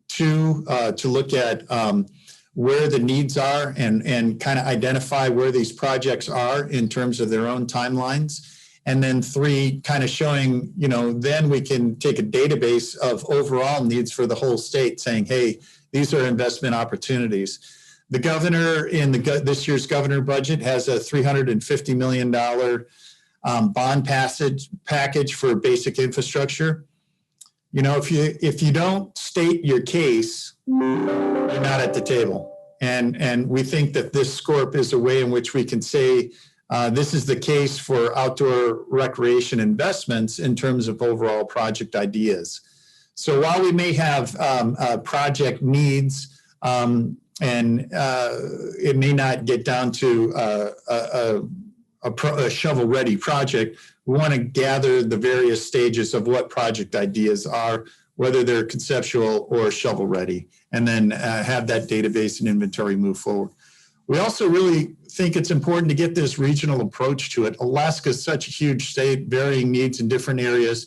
Two, to look at where the needs are and kind of identify where these projects are in terms of their own timelines. And then three, kind of showing, you know, then we can take a database of overall needs for the whole state, saying, hey, these are investment opportunities. The governor in this year's governor budget has a $350 million bond package for basic infrastructure. You know, if you don't state your case, you're not at the table. And we think that this SCORP is a way in which we can say, this is the case for outdoor recreation investments in terms of overall project ideas. So while we may have project needs and it may not get down to a shovel-ready project, we want to gather the various stages of what project ideas are, whether they're conceptual or shovel-ready, and then have that database and inventory move forward. We also really think it's important to get this regional approach to it. Alaska is such a huge state, varying needs in different areas.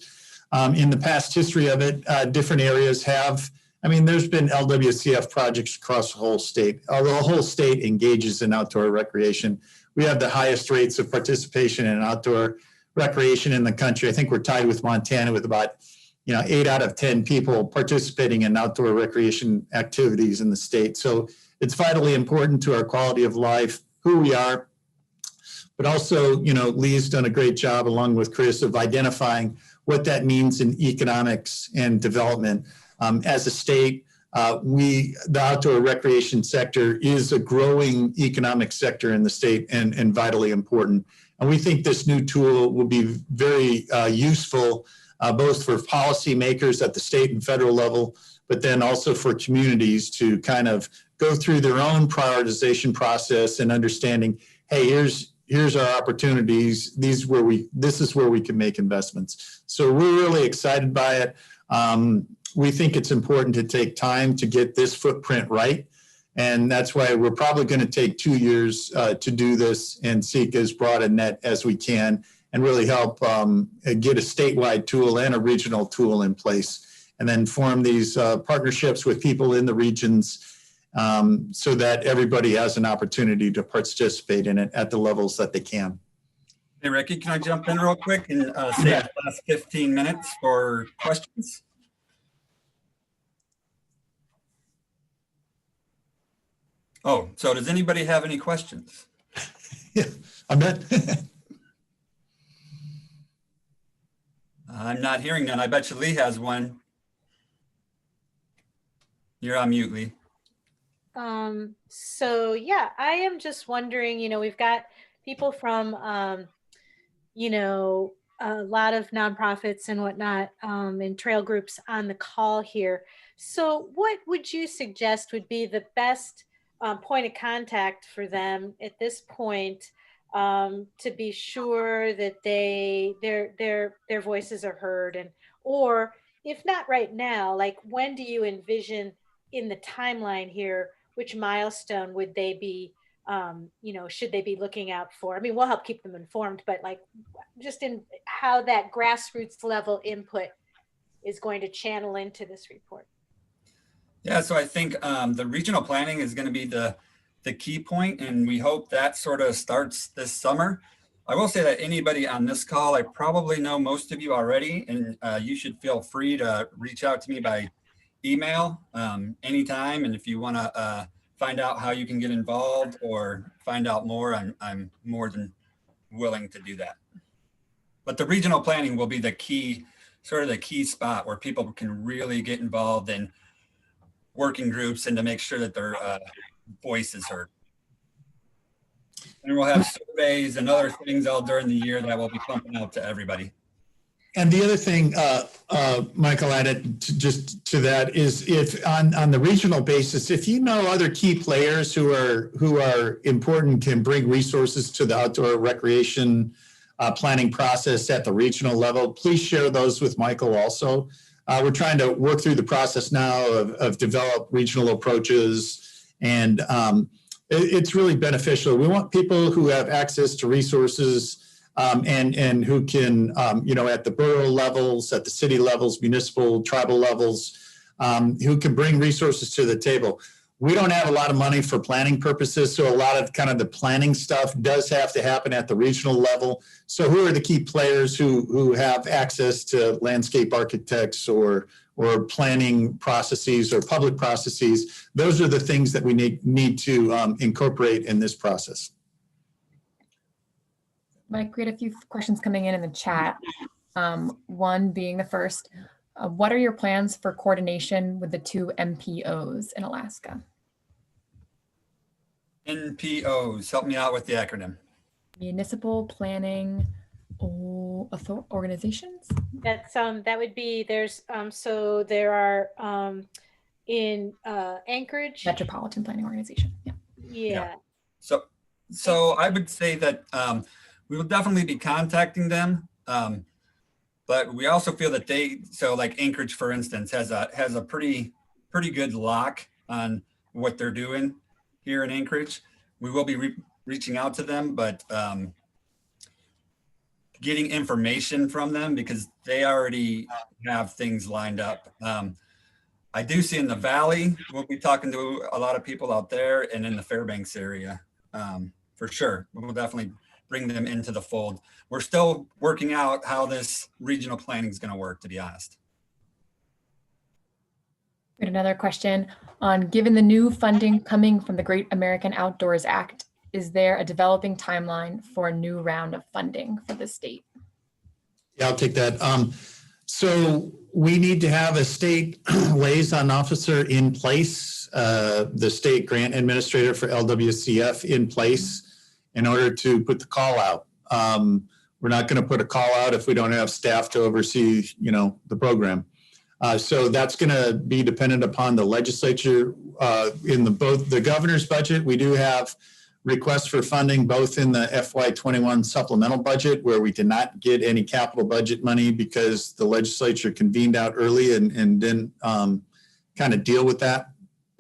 In the past history of it, different areas have, I mean, there's been LWCF projects across the whole state. Although the whole state engages in outdoor recreation, we have the highest rates of participation in outdoor recreation in the country. I think we're tied with Montana with about 8 out of 10 people participating in outdoor recreation activities in the state. So it's vitally important to our quality of life, who we are, but also, Lee's done a great job along with Chris of identifying what that means in economics and development. As a state, the outdoor recreation sector is a growing economic sector in the state and vitally important. And we think this new tool will be very useful both for policymakers at the state and federal level, but then also for communities to kind of go through their own prioritization process and understanding, hey, here's our opportunities. This is where we can make investments. So we're really excited by it. We think it's important to take time to get this footprint right. And that's why we're probably going to take 2 years to do this and seek as broad a net as we can and really help get a statewide tool and a regional tool in place, and then form these partnerships with people in the regions so that everybody has an opportunity to participate in it at the levels that they can. Hey, Ricky, can I jump in real quick and save the last 15 minutes for questions? Oh, so does anybody have any questions? Yeah, I'm not. I'm not hearing none. I bet you Lee has one. You're on mute, Lee. So yeah, I am just wondering, we've got people from, a lot of nonprofits and whatnot, and trail groups on the call here. So what would you suggest would be the best point of contact for them at this point to be sure that their voices are heard, or if not right now, like when do you envision in the timeline here, which milestone would they be, should they be looking out for? I mean, we'll help keep them informed, but like just in how that grassroots level input is going to channel into this report. Yeah, so I think the regional planning is going to be the key point, and we hope that sort of starts this summer. I will say that anybody on this call, I probably know most of you already, and you should feel free to reach out to me by email anytime. And if you want to find out how you can get involved or find out more, I'm more than willing to do that. But the regional planning will be the key, sort of the key spot where people can really get involved in working groups and to make sure that their voice is heard. And we'll have surveys and other things all during the year that will be pumping out to everybody. And the other thing, Michael, added to that is if on the regional basis, if you know other key players who are important, can bring resources to the outdoor recreation planning process at the regional level, please share those with Michael also. We're trying to work through the process now of develop regional approaches, and it's really beneficial. We want people who have access to resources and who can, at the borough levels, at the city levels, municipal, tribal levels, who can bring resources to the table. We don't have a lot of money for planning purposes, so a lot of kind of the planning stuff does have to happen at the regional level. So who are the key players who have access to landscape architects or planning processes or public processes? Those are the things that we need to incorporate in this process. Mike, we had a few questions coming in the chat. One being the first, what are your plans for coordination with the 2 MPOs in Alaska? NPOs, help me out with the acronym. Municipal Planning Organizations? That's that would be, there's so there are in Anchorage. Metropolitan Planning Organization. Yeah. So I would say that we will definitely be contacting them. But we also feel that so like Anchorage, for instance, has a pretty good lock on what they're doing here in Anchorage. We will be reaching out to them, but getting information from them because they already have things lined up. I do see in the Valley, we'll be talking to a lot of people out there, and in the Fairbanks area, for sure. We'll definitely bring them into the fold. We're still working out how this regional planning is going to work, to be honest. Another question on, given the new funding coming from the Great American Outdoors Act, is there a developing timeline for a new round of funding for the state? Yeah, I'll take that. So we need to have a state liaison officer in place, the state grant administrator for LWCF in place in order to put the call out. We're not going to put a call out if we don't have staff to oversee, the program. So that's going to be dependent upon the legislature. In both the governor's budget, we do have requests for funding both in the FY21 supplemental budget, where we did not get any capital budget money because the legislature convened out early and didn't kind of deal with that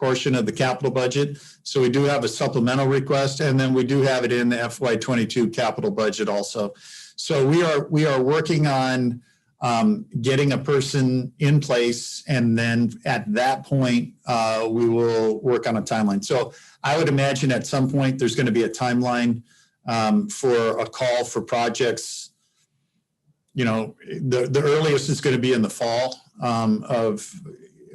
portion of the capital budget. So we do have a supplemental request, and then we do have it in the FY22 capital budget also. So we are working on getting a person in place, and then at that point, we will work on a timeline. So I would imagine at some point there's going to be a timeline for a call for projects. The earliest is going to be in the fall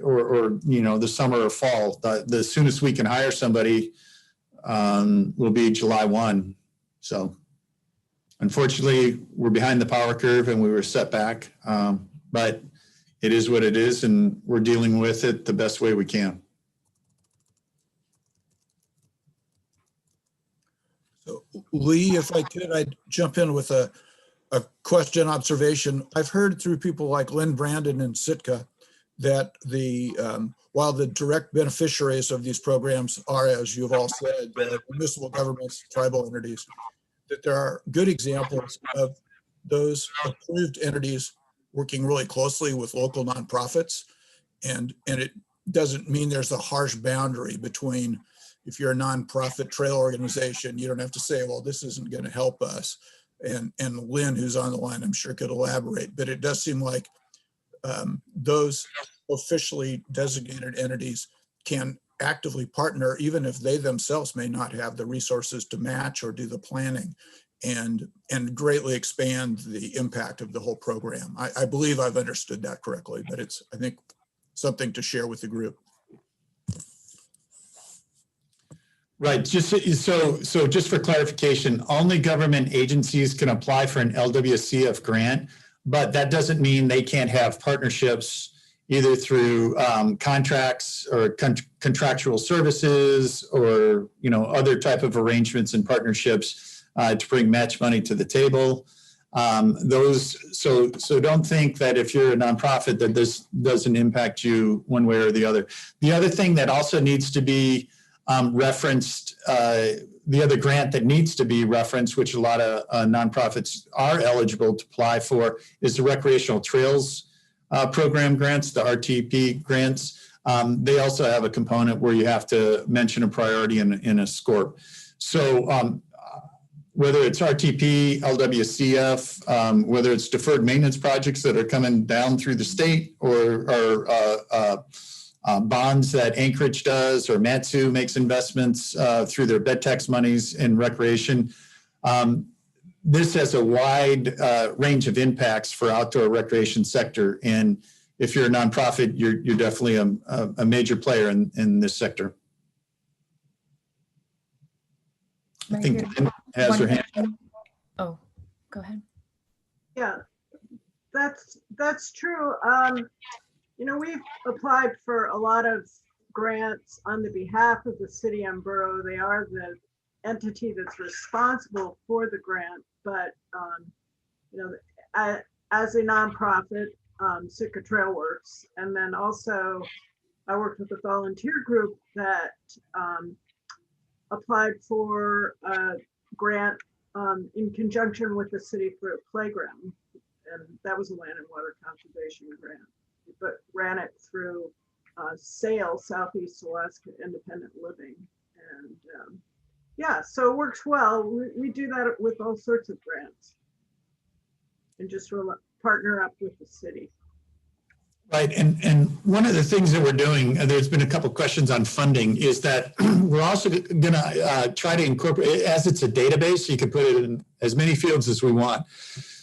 or the summer or fall. The soonest we can hire somebody will be July 1. So unfortunately, we're behind the power curve and we were set back, but it is what it is, and we're dealing with it the best way we can. So, Lee, if I could, I'd jump in with a question observation. I've heard through people like Lynn Brandon and Sitka that while the direct beneficiaries of these programs are, as you've all said, municipal governments, tribal entities, that there are good examples of those approved entities working really closely with local nonprofits. And it doesn't mean there's a harsh boundary between, if you're a nonprofit trail organization, you don't have to say, well, this isn't going to help us. And Lynn, who's on the line, I'm sure could elaborate, but it does seem like those officially designated entities can actively partner, even if they themselves may not have the resources to match or do the planning, and greatly expand the impact of the whole program. I believe I've understood that correctly, but it's, I think, something to share with the group. Right. Just just for clarification, only government agencies can apply for an LWCF grant, but that doesn't mean they can't have partnerships either through contracts or contractual services or other type of arrangements and partnerships to bring match money to the table. So don't think that if you're a nonprofit that this doesn't impact you one way or the other. The other thing that also needs to be referenced, the other grant that needs to be referenced, which a lot of nonprofits are eligible to apply for, is the recreational trails program grants, the RTP grants. They also have a component where you have to mention a priority in a SCORP. So whether it's RTP, LWCF, whether it's deferred maintenance projects that are coming down through the state, or bonds that Anchorage does, or Matsu makes investments through their bed tax monies in recreation. This has a wide range of impacts for outdoor recreation sector. And if you're a nonprofit, you're definitely a major player in this sector. I think Lynn has her hand up. Oh, go ahead. Yeah, that's true. We've applied for a lot of grants on the behalf of the city and borough. They are the entity that's responsible for the grant, but as a nonprofit, Sitka Trail Works, and then also I worked with a volunteer group that applied for a grant in conjunction with the city for a playground, and that was a land and water conservation grant, but ran it through SAIL, Southeast Alaska Independent Living, and yeah, so it works well. We do that with all sorts of grants. and just partner up with the city. Right, and one of the things that we're doing, there's been a couple of questions on funding, is that we're also going to try to incorporate, as it's a database, you can put it in as many fields as we want.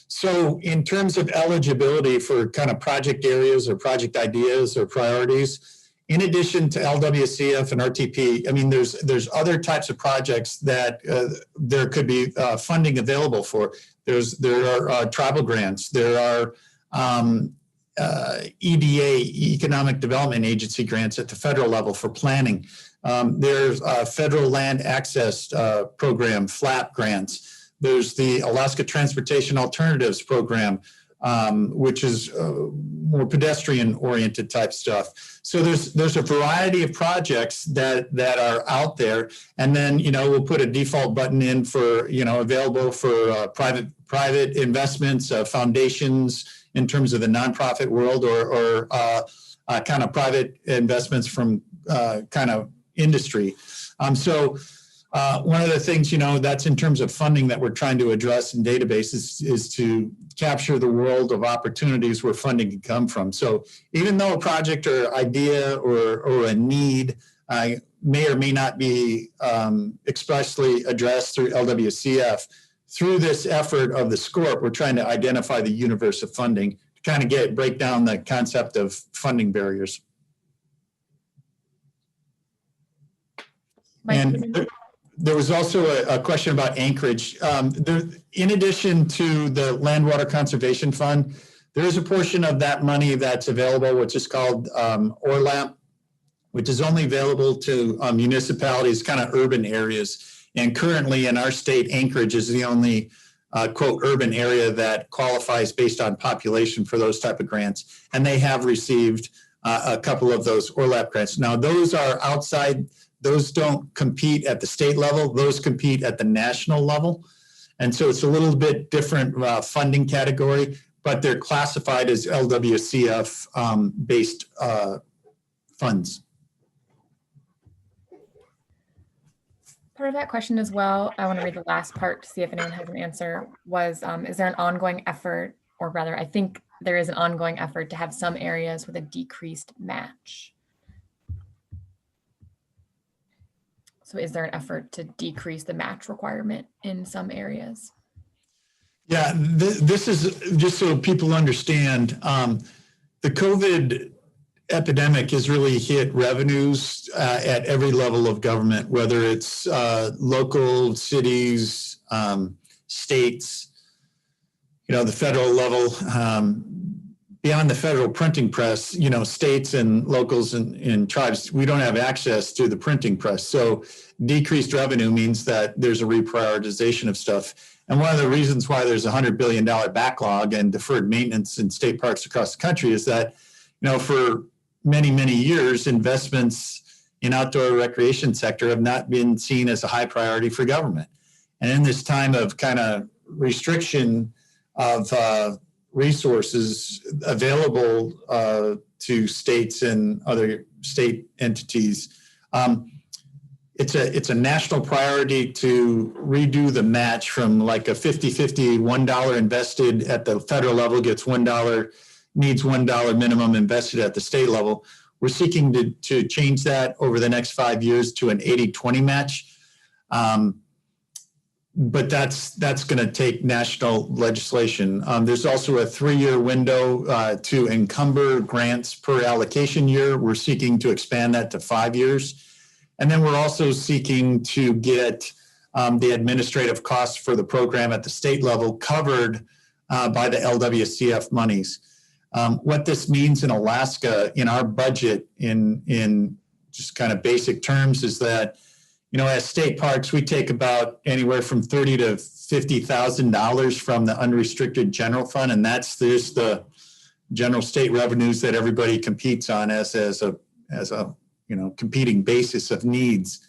So in terms of eligibility for kind of project areas or project ideas or priorities, in addition to LWCF and RTP, I mean, there's other types of projects that there could be funding available for. There are tribal grants, there are EDA, Economic Development Agency grants at the federal level for planning. There's a federal land access program, FLAP grants. There's the Alaska Transportation Alternatives Program, which is more pedestrian oriented type stuff. So there's a variety of projects that are out there. And then, we'll put a default button in for, available for private investments, foundations, in terms of the nonprofit world, or kind of private investments from kind of industry. So one of the things, that's in terms of funding that we're trying to address in databases is to capture the world of opportunities where funding can come from. So even though a project or idea or a need may or may not be expressly addressed through LWCF, through this effort of the SCORP, we're trying to identify the universe of funding to kind of break down the concept of funding barriers. And there was also a question about Anchorage. In addition to the Land Water Conservation Fund, there is a portion of that money that's available, which is called ORLAP, which is only available to municipalities, kind of urban areas. And currently in our state, Anchorage is the only quote urban area that qualifies based on population for those type of grants. And they have received a couple of those ORLAP grants. Now those are outside, those don't compete at the state level, those compete at the national level. And so it's a little bit different funding category, but they're classified as LWCF based funds. Part of that question as well, I want to read the last part to see if anyone has an answer, was is there an ongoing effort, or rather, I think there is an ongoing effort to have some areas with a decreased match. So is there an effort to decrease the match requirement in some areas? Yeah, this is just so people understand, the COVID epidemic has really hit revenues at every level of government, whether it's local, cities, states, the federal level, beyond the federal printing press, states and locals and tribes, we don't have access to the printing press. So decreased revenue means that there's a reprioritization of stuff. And one of the reasons why there's a $100 billion backlog and deferred maintenance in state parks across the country is that, for many, many years, investments in outdoor recreation sector have not been seen as a high priority for government. And in this time of kind of restriction of resources available to states and other state entities, it's a national priority to redo the match from like a 50-50, $1 invested at the federal level gets $1, needs $1 minimum invested at the state level. We're seeking to change that over the next 5 years to an 80-20 match. But that's going to take national legislation. There's also a 3-year window to encumber grants per allocation year. We're seeking to expand that to 5 years. And then we're also seeking to get the administrative costs for the program at the state level covered by the LWCF monies. What this means in Alaska, in our budget, in just kind of basic terms, is that, as state parks, we take about anywhere from $30,000 to $50,000 from the unrestricted general fund, and that's just the general state revenues that everybody competes on as a competing basis of needs.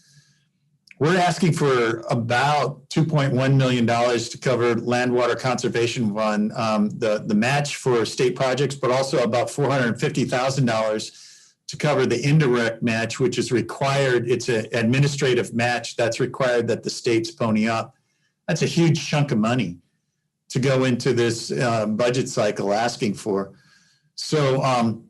We're asking for about $2.1 million to cover Land Water Conservation Fund, the match for state projects, but also about $450,000 to cover the indirect match, which is required. It's an administrative match that's required that the states pony up. That's a huge chunk of money to go into this budget cycle asking for. So,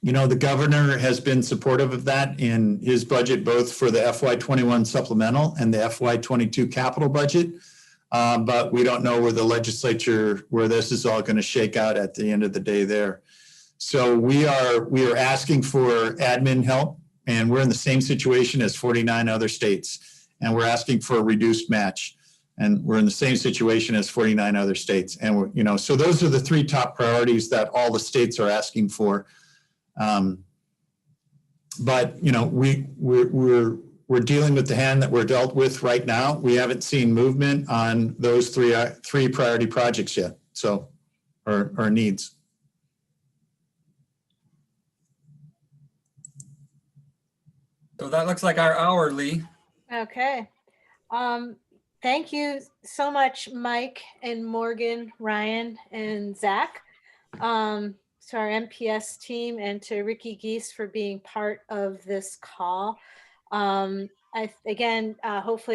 the governor has been supportive of that in his budget, both for the FY21 supplemental and the FY22 capital budget. But we don't know where the legislature, where this is all going to shake out at the end of the day there. So we are asking for admin help, and we're in the same situation as 49 other states, and we're asking for a reduced match. And we're in the same situation as 49 other states. And so those are the three top priorities that all the states are asking for. But we're dealing with the hand that we're dealt with right now. We haven't seen movement on those three priority projects yet. So, or needs. So that looks like our hour, Lee. Okay. Thank you so much, Mike and Morgan, Ryan, and Zach, to our MPS team, and to Ricky Gease for being part of this call. Hopefully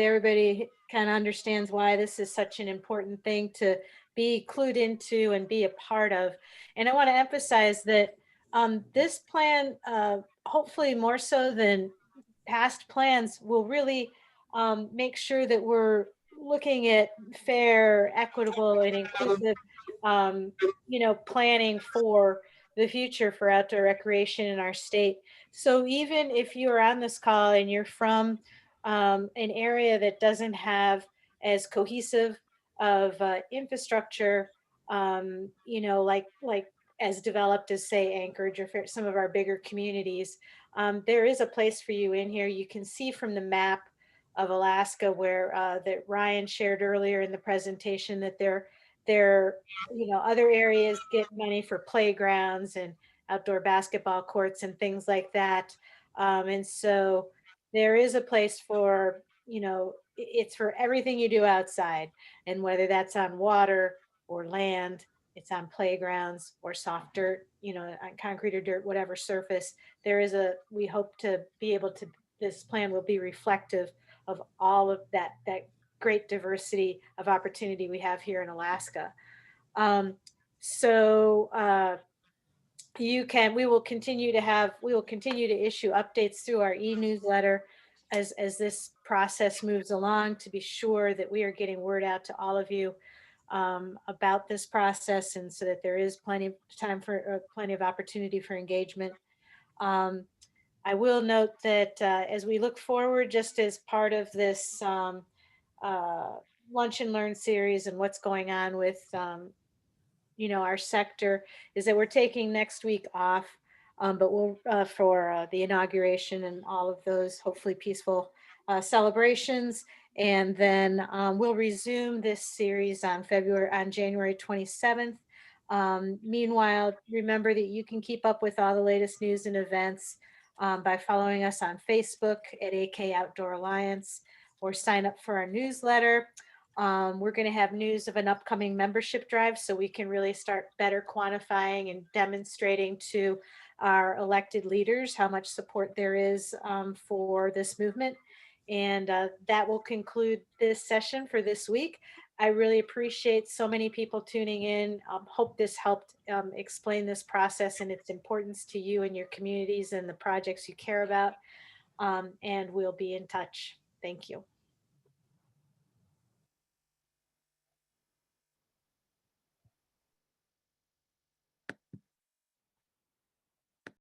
everybody kind of understands why this is such an important thing to be clued into and be a part of. And I want to emphasize that this plan, hopefully more so than past plans, will really make sure that we're looking at fair, equitable, and inclusive, planning for the future for outdoor recreation in our state. So even if you are on this call and you're from an area that doesn't have as cohesive of infrastructure, like as developed as, say, Anchorage or some of our bigger communities, there is a place for you in here. You can see from the map of Alaska where that Ryan shared earlier in the presentation that there other areas get money for playgrounds and outdoor basketball courts and things like that. And so there is a place for, it's for everything you do outside, and whether that's on water or land, it's on playgrounds or soft dirt, on concrete or dirt, whatever surface. We hope to be able to, this plan will be reflective of all of that great diversity of opportunity we have here in Alaska. We will continue to issue updates through our e-newsletter as this process moves along, to be sure that we are getting word out to all of you about this process, and so that there is plenty of time for plenty of opportunity for engagement. I will note that as we look forward, just as part of this Lunch and Learn series and what's going on with our sector, is that we're taking next week off, but we'll for the inauguration and all of those hopefully peaceful celebrations. And then we'll resume this series on January 27th. Meanwhile, remember that you can keep up with all the latest news and events by following us on Facebook at AK Outdoor Alliance, or sign up for our newsletter. We're going to have news of an upcoming membership drive, so we can really start better quantifying and demonstrating to our elected leaders how much support there is for this movement. And that will conclude this session for this week. I really appreciate so many people tuning in. Hope this helped explain this process and its importance to you and your communities and the projects you care about. And we'll be in touch. Thank you.